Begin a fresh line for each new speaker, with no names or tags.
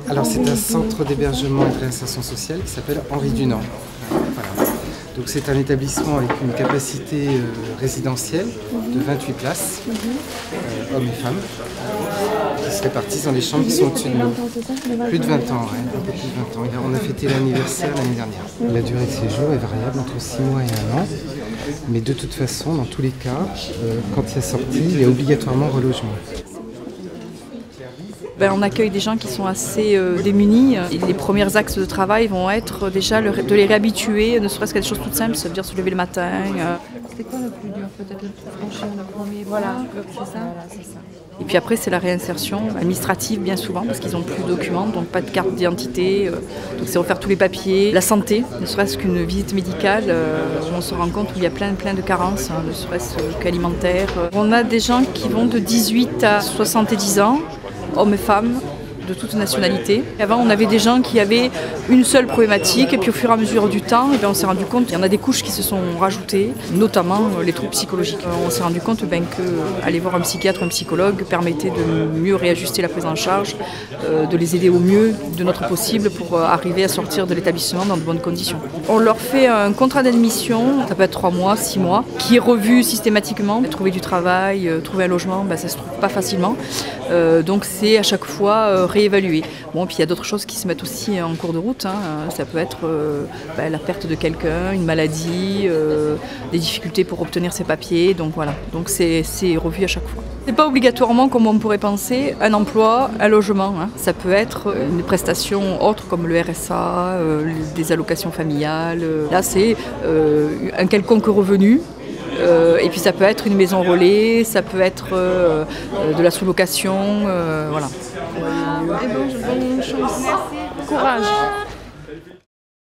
Alors c'est un centre d'hébergement et de réinsertion sociale qui s'appelle Henri Dunant. Voilà. Donc c'est un établissement avec une capacité résidentielle de 28 places, hommes et femmes, qui se répartissent dans les chambres qui sont au-dessus de nous. Plus de 20 ans, ouais, un peu plus de 20 ans. On a fêté l'anniversaire l'année dernière. La durée de séjour est variable entre 6 mois et 1 an. Mais de toute façon, dans tous les cas, quand il y a sortie, il y a obligatoirement relogement.
On accueille des gens qui sont assez démunis. Et les premiers axes de travail vont être déjà de les réhabituer, ne serait-ce qu'à des choses toutes simples, ça veut dire se lever le matin.
C'était quoi le plus dur? Peut-être le franchir le premier pas, c'est ça? Voilà, c'est ça.
Et puis après, c'est la réinsertion administrative bien souvent, parce qu'ils n'ont plus de documents, donc pas de carte d'identité. Donc c'est refaire tous les papiers. La santé, ne serait-ce qu'une visite médicale, on se rend compte qu'il y a plein de carences, ne serait-ce qu'alimentaires. On a des gens qui vont de 18 à 70 ans, hommes et femmes, de toute nationalité. Avant, on avait des gens qui avaient une seule problématique, et puis au fur et à mesure du temps, on s'est rendu compte qu'il y en a des couches qui se sont rajoutées, notamment les troubles psychologiques. On s'est rendu compte qu'aller voir un psychiatre, un psychologue permettait de mieux réajuster la prise en charge, de les aider au mieux de notre possible pour arriver à sortir de l'établissement dans de bonnes conditions. On leur fait un contrat d'admission, ça peut être 3 mois, 6 mois, qui est revu systématiquement. Trouver du travail, trouver un logement, ça ne se trouve pas facilement. Donc c'est à chaque fois réévaluer. Bon, puis il y a d'autres choses qui se mettent aussi en cours de route. Ça peut être la perte de quelqu'un, une maladie, des difficultés pour obtenir ses papiers. Donc voilà, donc c'est revu à chaque fois. C'est pas obligatoirement, comme on pourrait penser, un emploi, un logement. Ça peut être une prestation autre comme le RSA, des allocations familiales. Là, c'est un quelconque revenu. Et puis ça peut être une maison relais, ça peut être de la sous-location, voilà.
Et bonne chance. Courage.